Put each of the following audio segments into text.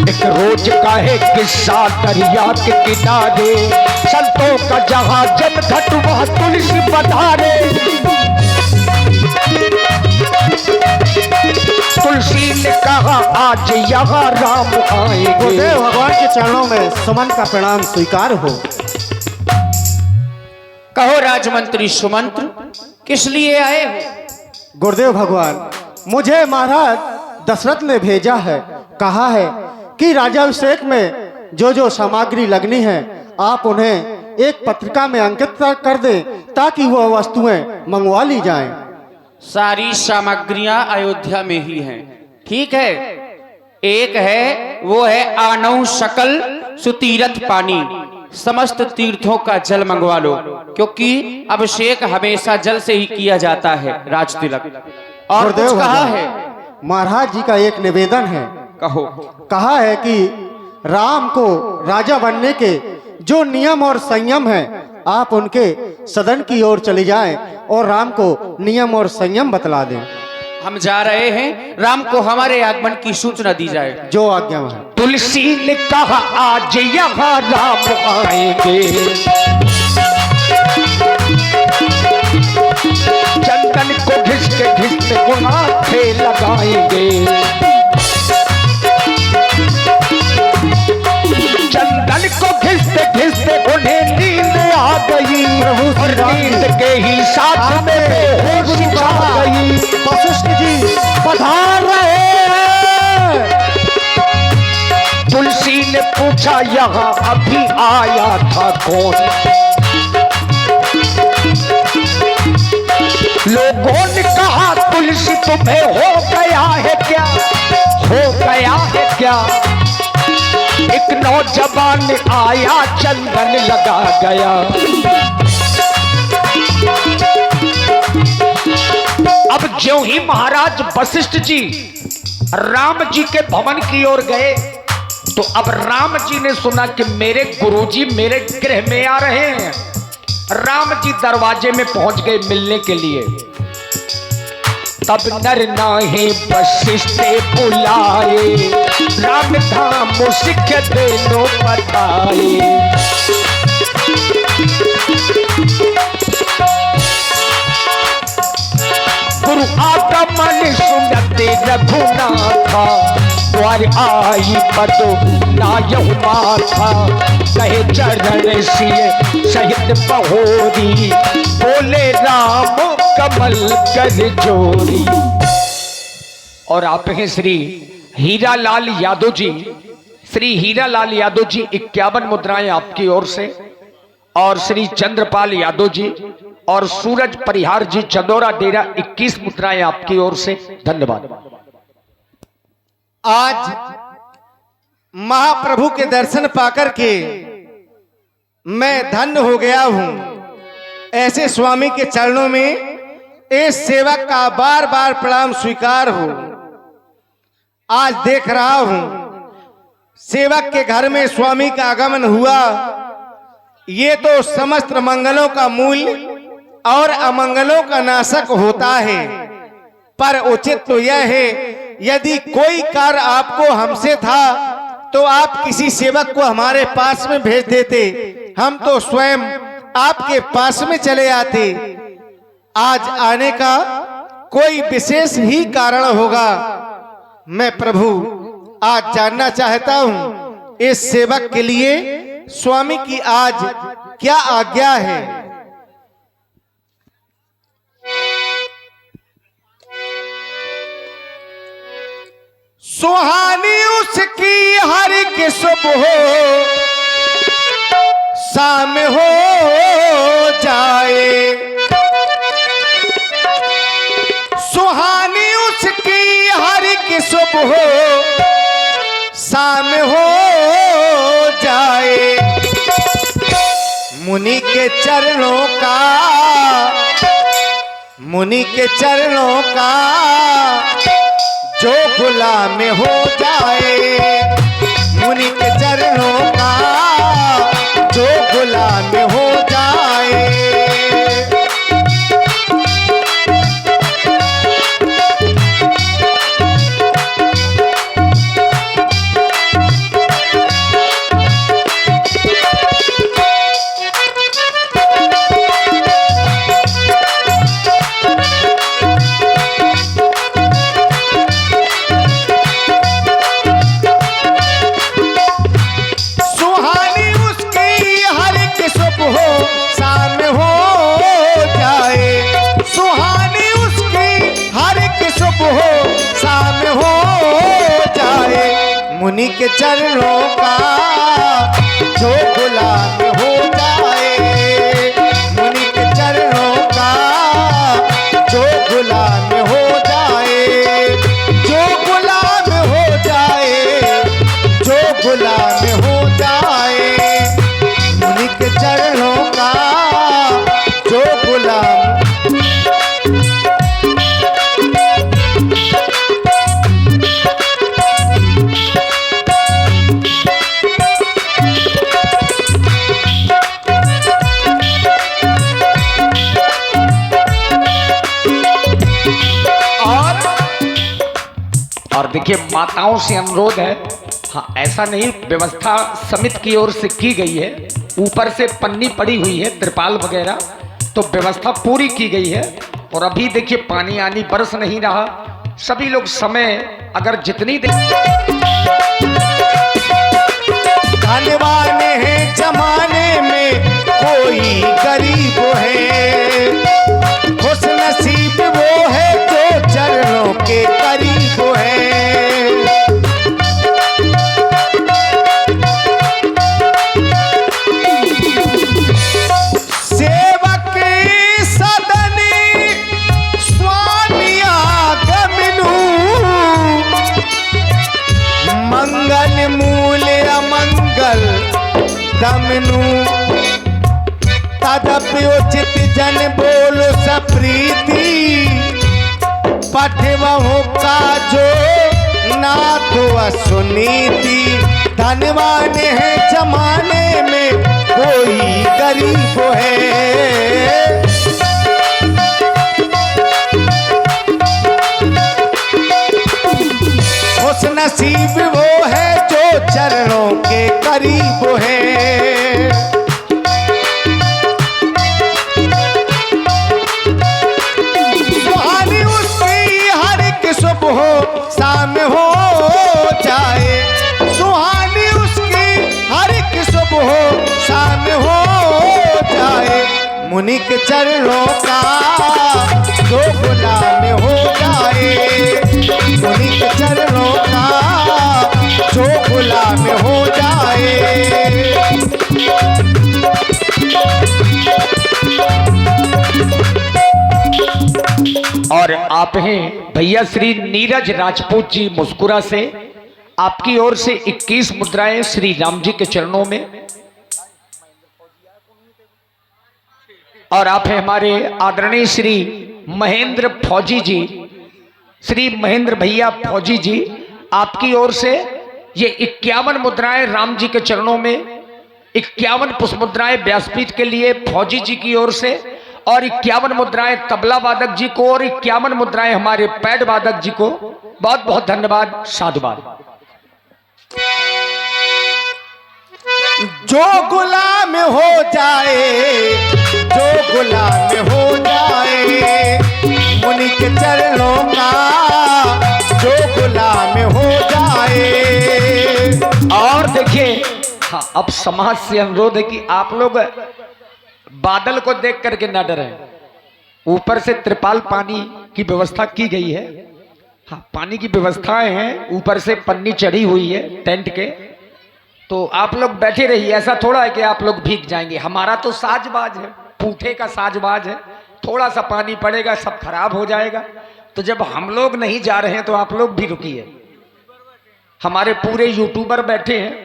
एक रोज का है किस्सा दरिया के किनारे, संतों का जहां जब घट वह तुलसी पधारे। तुलसी ने कहा आज यहाँ राम आएंगे। गुरुदेव भगवान के चरणों में सुमन का प्रणाम स्वीकार हो। कहो राजमंत्री सुमंत्र, किस लिए आए हो? गुरुदेव भगवान, मुझे महाराज दशरथ ने भेजा है, कहा है कि राज्याभिषेक में जो जो सामग्री लगनी है आप उन्हें एक पत्रिका में अंकित कर दें ताकि वह वस्तुएं मंगवा ली जाएं। सारी सामग्रियां अयोध्या में ही हैं। ठीक है, एक है वो है आनौ सकल सुतीरथ पानी, समस्त तीर्थों का जल मंगवा लो, क्योंकि अभिषेक हमेशा जल से ही किया जाता है राज तिलक। और कुछ कहा है? महाराज जी का एक निवेदन है। कहो। कहा है कि राम को राजा बनने के जो नियम और संयम है आप उनके सदन की ओर चले जाएं और राम को नियम और संयम बतला दें। हम जा रहे हैं, राम को हमारे आगमन की सूचना दी जाए। जो आज्ञा है। तुलसी ने कहा आज यहाँ राम आएंगे, चंदन को घिसते गुनाथे लगाएंगे। चंदन को घिसते उन्हें नींद आ गई, और नींद के ही साथ में होश आ गई। वशिष्ठ जी पधार रहे हैं। तुलसी ने पूछा यहाँ अभी आया था कौन? लोगों ने कहा तुलसी तुम्हें हो गया है क्या, हो गया है क्या? एक नौजवान आया चंदन लगा गया। अब ज्यों ही महाराज वशिष्ठ जी राम जी के भवन की ओर गए तो अब राम जी ने सुना कि मेरे गुरुजी मेरे गृह में आ रहे हैं। राम जी दरवाजे में पहुंच गए मिलने के लिए। तब नर नाहे वशिष्ठ बुलाए, राम धाम सिख देनो बताए। गुरु आगमन सुनते रघुनाथा, द्वार आई पदो नायहु माथा। कहे चरण सिय सहित बहोरी, बोले राम कमल कर जोरी। और आप हैं श्री हीरालाल यादव जी। श्री हीरालाल यादव जी 51 मुद्राएं आपकी ओर से, और श्री चंद्रपाल यादव जी और सूरज परिहार जी चंदोरा डेरा 21 मुद्राएं आपकी ओर से। धन्यवाद। आज महाप्रभु के दर्शन पाकर के मैं धन्य हो गया हूं। ऐसे स्वामी के चरणों में इस सेवक का बार बार प्रणाम स्वीकार हो। आज देख रहा हूं सेवक के घर में स्वामी का आगमन हुआ। ये तो समस्त मंगलों का मूल और अमंगलों का नाशक होता है। पर उचित तो यह है, यदि कोई कार्य आपको हमसे था तो आप किसी सेवक को हमारे पास में भेज देते, हम तो स्वयं आपके पास में चले आते। आज आने का कोई विशेष ही कारण होगा। मैं प्रभु आज जानना चाहता हूं इस सेवक के लिए स्वामी की आज क्या आज्ञा है। सुहानी उसकी हर के सुबह शाम हो जाए, सुहानी उसकी हर के सुबह शाम हो जाए। मुनि के चरणों का, मुनि के चरणों का जो गुलाम हो जाए, मुनि के चरणों का जो गुलाम हो जाए। मुनि के चरणों का जो गुलाम हो जाए, मुनि के चरणों का जो गुलाम हो जाए, जो गुलाम हो जाए, जो गुलाम हो जाए, मुनि के चरणों का जो गुलाम। और देखिए माताओं से अनुरोध है, हाँ ऐसा नहीं, व्यवस्था समिति की ओर से की गई है, ऊपर से पन्नी पड़ी हुई है त्रिपाल वगैरह, तो व्यवस्था पूरी की गई है। और अभी देखिए पानी आनी बरस नहीं रहा, सभी लोग समय अगर जितनी धनवान है जमाने में कोई गरीब है, खुश नसीब वो है जो चरणों के करीब है। सेवक सदनी स्वामी आगमनु, मंगल मूल्य अमंगल दमनु, तदपि उचित जन बोलो सप्रीति, पठवहु का जो नाथो सुनीति। धनवान है जमाने में कोई गरीब है, खुश नसीब वो है जो चरणों के करीब है। सुहानी उसकी हर एक सुबह शाम हो जाए, सुहानी उसकी हर एक सुबह शाम हो जाए, मुनि के चरणों का जो गुलाम हो जाए, मुनि के चरणों का जो गुलाम हो जाए। और आप हैं भैया श्री नीरज राजपूत जी मुस्कुरा से, आपकी ओर से 21 मुद्राएं श्री राम जी के चरणों में। और आप हैं हमारे आदरणीय श्री महेंद्र फौजी जी, श्री महेंद्र भैया फौजी जी, आपकी ओर से ये 51 मुद्राएं राम जी के चरणों में, 51 पुष्प मुद्राएं व्यासपीठ के लिए फौजी जी की ओर से, और 51 मुद्राएं तबला वादक जी को, और 51 मुद्राएं हमारे पैड वादक जी को। बहुत बहुत धन्यवाद, साधुवाद। जो गुलाम हो जाए, जो गुलाम हो जाए, मुनि के चरणों का जो गुलाम हो जाए। और देखिए हाँ, अब समाज से अनुरोध है कि आप लोग बादल को देख करके ना डरें, ऊपर से त्रिपाल पानी की व्यवस्था की गई है। हाँ, पानी की व्यवस्थाएं हैं, ऊपर से पन्नी चढ़ी हुई है टेंट के, तो आप लोग बैठे रहिए। ऐसा थोड़ा है कि आप लोग भीग जाएंगे, हमारा तो साजबाज है, पूठे का साजबाज है, थोड़ा सा पानी पड़ेगा सब खराब हो जाएगा। तो जब हम लोग नहीं जा रहे हैं तो आप लोग भी रुकिए। हमारे पूरे यूट्यूबर बैठे हैं,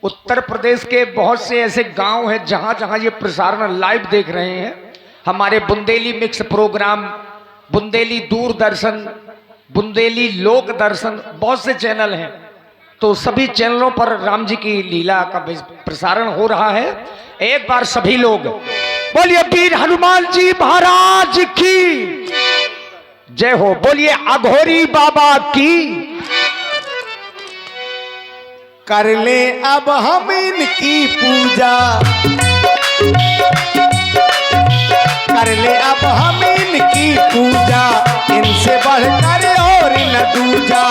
उत्तर प्रदेश के बहुत से ऐसे गांव हैं जहां जहां ये प्रसारण लाइव देख रहे हैं। हमारे बुंदेली मिक्स प्रोग्राम, बुंदेली दूरदर्शन, बुंदेली लोक दर्शन, बहुत से चैनल हैं, तो सभी चैनलों पर राम जी की लीला का प्रसारण हो रहा है। एक बार सभी लोग बोलिए वीर हनुमान जी महाराज की जय हो, बोलिए अघोरी बाबा की। कर ले अब हम इनकी पूजा, कर ले अब हम इनकी पूजा, इनसे बढ़कर और न दूजा।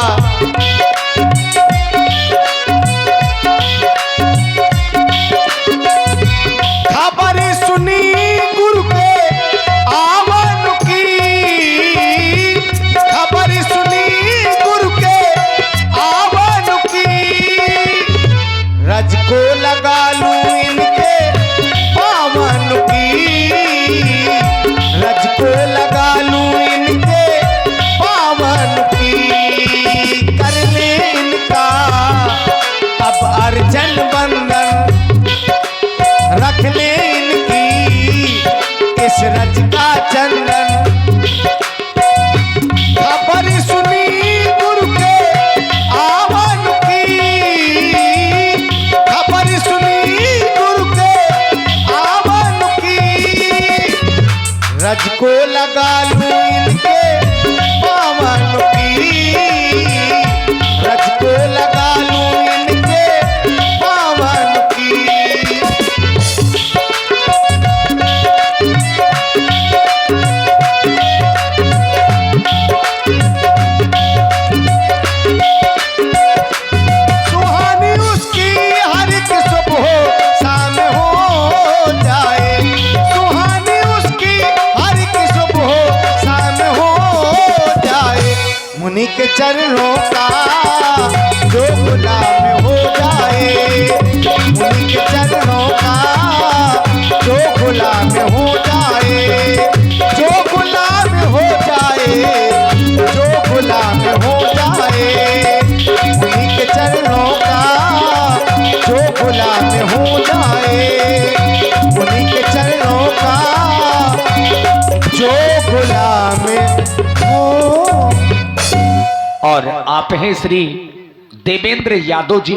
खबर सुनी गुरु के आवन की, खबर सुनी गुरु के आवन की, को लगा लूं इनके पावन की, रज को लगा लूं इनके पावन की। सुहानी उसकी हर एक सुबह शाम हो जाए, सुहानी उसकी हर एक सुबह शाम हो जाए। मुनि के चरणों का जो गुलाम हो जाए, मुनि के चरणों का जो गुलाम हो जाए, जो गुलाम हो जाए, जो गुलाम हो जाए। मुनि के चरणों का जो गुलाम हो जाए, मुनि के चरणों का जो गुलाम हो। और आप हैं श्री देवेंद्र यादव जी,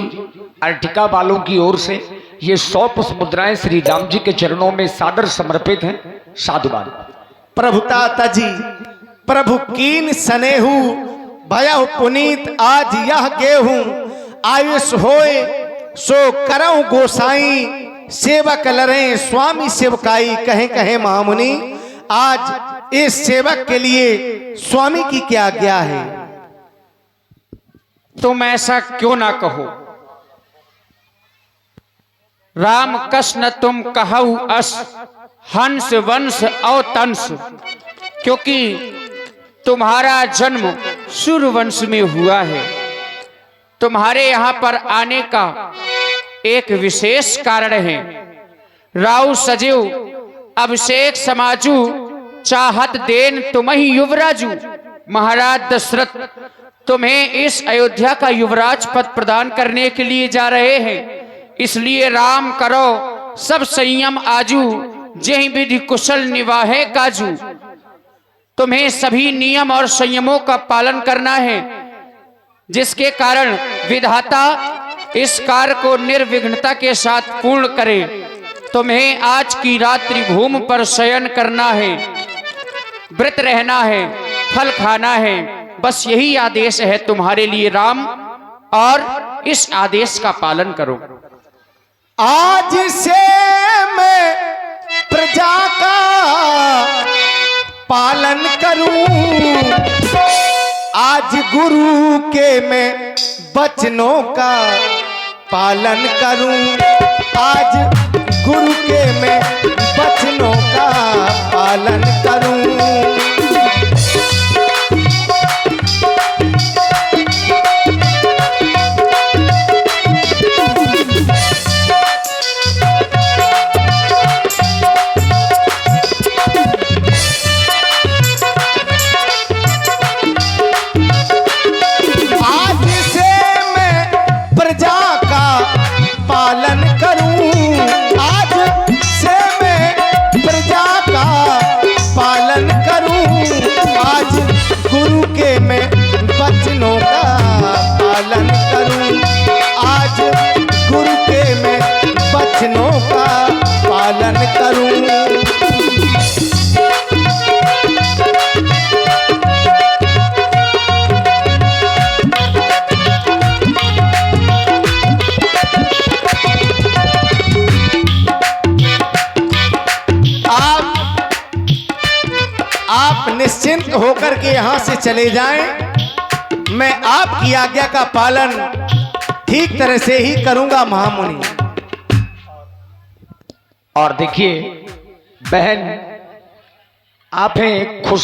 अर्टिका वालों की ओर से ये 100 पुष्प मुद्राएं श्री राम जी के चरणों में सादर समर्पित हैं। साधुवाद। प्रभुता तजी प्रभु कीन सनेहू, भयहु पुनीत आज यह गेहूं। आयुष होए सो करऊं गोसाई, सेवक लरें स्वामी सेवकाई। कहें कहें महामुनि, आज इस सेवक के लिए स्वामी की क्या आज्ञा है? तुम ऐसा क्यों ना कहो। राम कृष्ण तुम कहु अस, हंस वंश अवतंस। क्योंकि तुम्हारा जन्म सूर्य वंश में हुआ है। तुम्हारे यहां पर आने का एक विशेष कारण है। राउ सजीव अभिषेक समाजू, चाहत देन तुम्ही युवराजू। महाराज दशरथ तुम्हें इस अयोध्या का युवराज पद प्रदान करने के लिए जा रहे हैं। इसलिए राम करो सब संयम आजू, जही विधि कुशल निवाहे काजू। तुम्हें सभी नियम और संयमों का पालन करना है, जिसके कारण विधाता इस कार्य को निर्विघ्नता के साथ पूर्ण करे। तुम्हें आज की रात्रि भूमि पर शयन करना है, व्रत रहना है, फल खाना है। बस यही आदेश है तुम्हारे लिए राम, और इस आदेश का पालन करो। आज से मैं प्रजा का पालन करूं, आज गुरु के मैं वचनों का पालन करूं, आज गुरु के मैं वचनों का पालन करूं। पालन करूं, आज से मैं प्रजा का पालन करूं, आज गुरु के मैं वचनों का पालन करूं, आज गुरु के मैं वचनों का पालन करूं। आप निश्चिंत होकर के यहां से चले जाएं। मैं आपकी आज्ञा का पालन ठीक तरह से ही करूंगा महामुनि। और देखिए बहन, आप हैं खुश